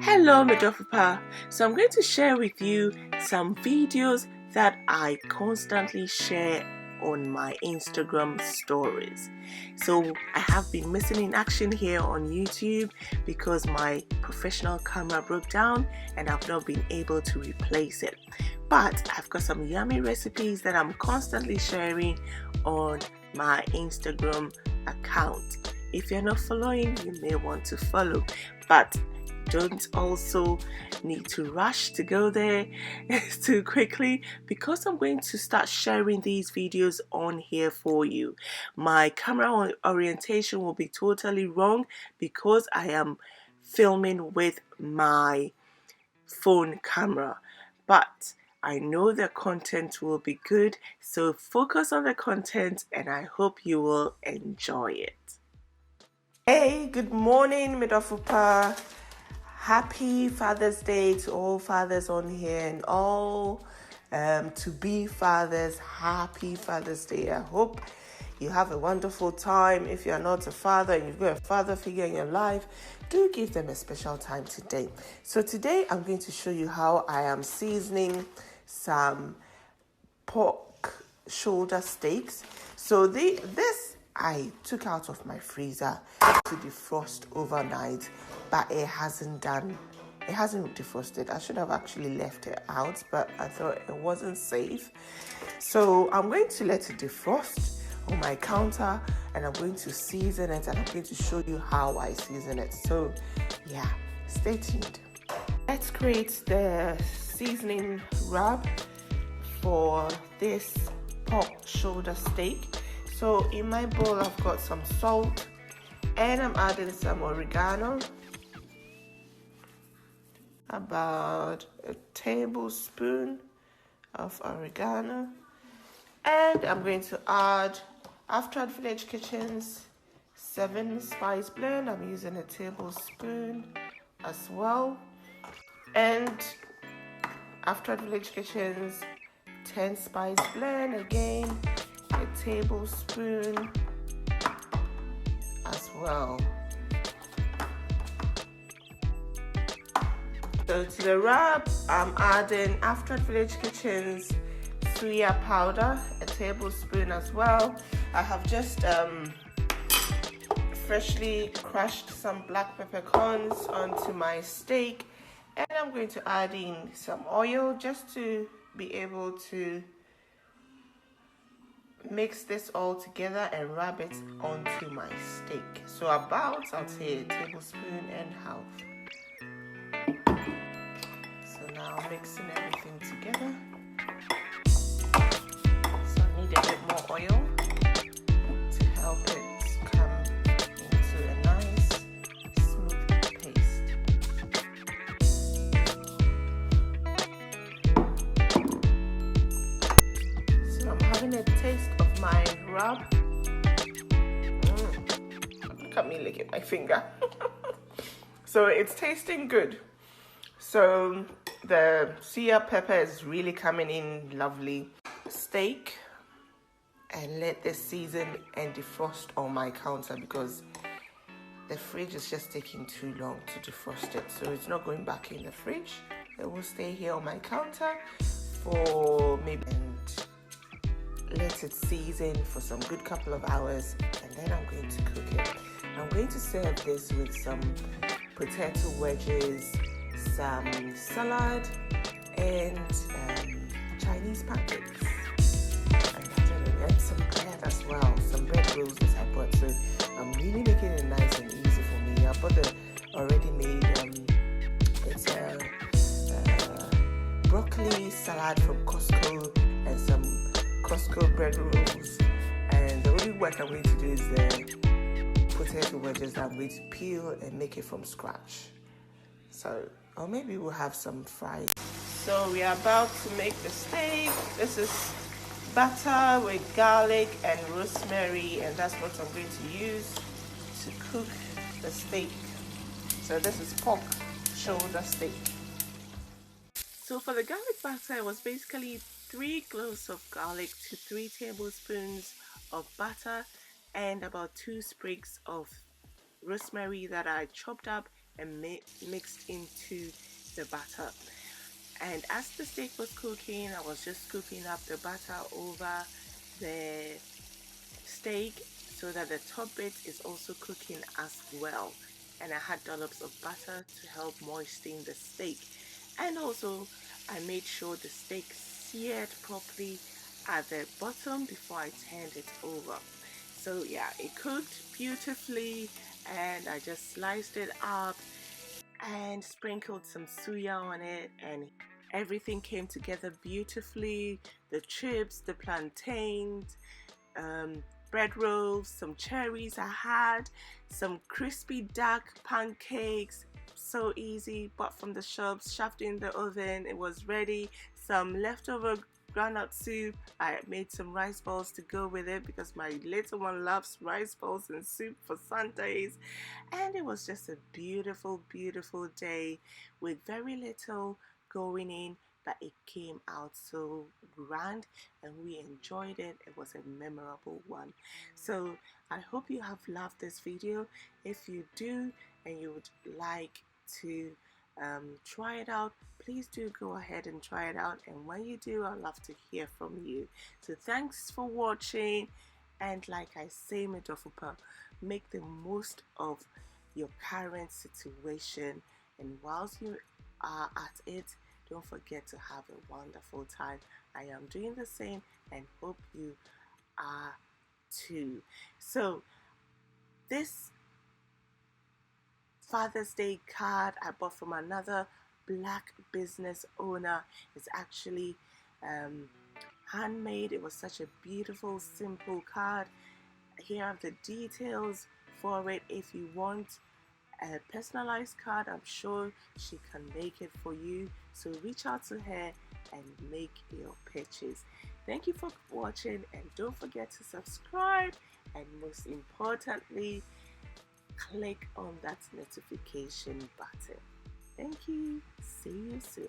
Hello, Medofupa. So I'm going to share with you some videos that I constantly share on my Instagram stories. So I have been missing in action here on YouTube because my professional camera broke down and I've not been able to replace it. But I've got some yummy recipes that I'm constantly sharing on my Instagram account. If you're not following, you may want to follow. But don't also need to rush to go there too quickly because I'm going to start sharing these videos on here for you. My camera orientation will be totally wrong because I am filming with my phone camera, but I know the content will be good, so focus on the content and I hope you will enjoy it. Hey, good morning, Medofupa. Happy Father's Day to all fathers on here and all to-be fathers. Happy Father's Day. I hope you have a wonderful time. If you're not a father and you've got a father figure in your life, do give them a special time today. So today I'm going to show you how I am seasoning some pork shoulder steaks. So this I took out of my freezer to defrost overnight, but it hasn't defrosted. I should have actually left it out, but I thought it wasn't safe. So I'm going to let it defrost on my counter and I'm going to season it and I'm going to show you how I season it. So yeah, stay tuned. Let's create the seasoning rub for this pork shoulder steak. So in my bowl I've got some salt and I'm adding some oregano, about a tablespoon of oregano, and I'm going to add After Village Kitchen's 7 spice blend. I'm using a tablespoon as well, and After Village Kitchen's 10 spice blend, again a tablespoon as well. So to the rub, I'm adding After Village Kitchen's Suya powder, a tablespoon as well. I have just freshly crushed some black peppercorns onto my steak, and I'm going to add in some oil just to be able to mix this all together and rub it onto my steak. So about, I'll say, a tablespoon and a half. So now mixing everything together. So I need a bit more oil to help it come into a nice smooth paste. So I'm having a taste of my rub. Look at me licking my finger. So it's tasting good. So the Suya pepper is really coming in lovely. Steak, and let this season and defrost on my counter because the fridge is just taking too long to defrost it. So it's not going back in the fridge. It will stay here on my counter for maybe, and let it season for some good couple of hours, and then I'm going to cook it. I'm going to serve this with some potato wedges, some salad, and Chinese pancakes, and some bread as well, some bread rolls that I bought. So I'm really making it nice and easy for me. I bought the already made it's a broccoli salad from Costco and some Costco bread rolls, and the only work I'm going to do is the potato wedges that I'm going to peel and make it from scratch. So, or maybe we'll have some fries. So we are about to make the steak. This is butter with garlic and rosemary, and that's what I'm going to use to cook the steak. So this is pork shoulder steak. So for the garlic butter, it was basically 3 cloves of garlic to 3 tablespoons of butter and about 2 sprigs of rosemary that I chopped up and mixed into the butter. And as the steak was cooking, I was just scooping up the butter over the steak so that the top bit is also cooking as well. And I had dollops of butter to help moisten the steak. And also I made sure the steak seared properly at the bottom before I turned it over. So yeah, it cooked beautifully, and I just sliced it up and sprinkled some suya on it, and everything came together beautifully. The chips, the plantains, bread rolls, some cherries I had, some crispy dark pancakes, so easy, bought from the shops, shoved in the oven, it was ready. Some leftover groundnut soup. I made some rice balls to go with it because my little one loves rice balls and soup for Sundays. And it was just a beautiful, beautiful day with very little going in, but it came out so grand and we enjoyed it. It was a memorable one. So I hope you have loved this video. If you do and you would like to try it out, please do go ahead and try it out, and when you do, I'd love to hear from you. So thanks for watching, and like I say, Medofupa, make the most of your current situation, and whilst you are at it, don't forget to have a wonderful time. I am doing the same and hope you are too. So this Father's Day card I bought from another black business owner. It's actually handmade. It was such a beautiful, simple card. Here are the details for it. If you want a personalized card, I'm sure she can make it for you. So reach out to her and make your purchase. Thank you for watching, and don't forget to subscribe, and most importantly, click on that notification button. Thank you. See you soon.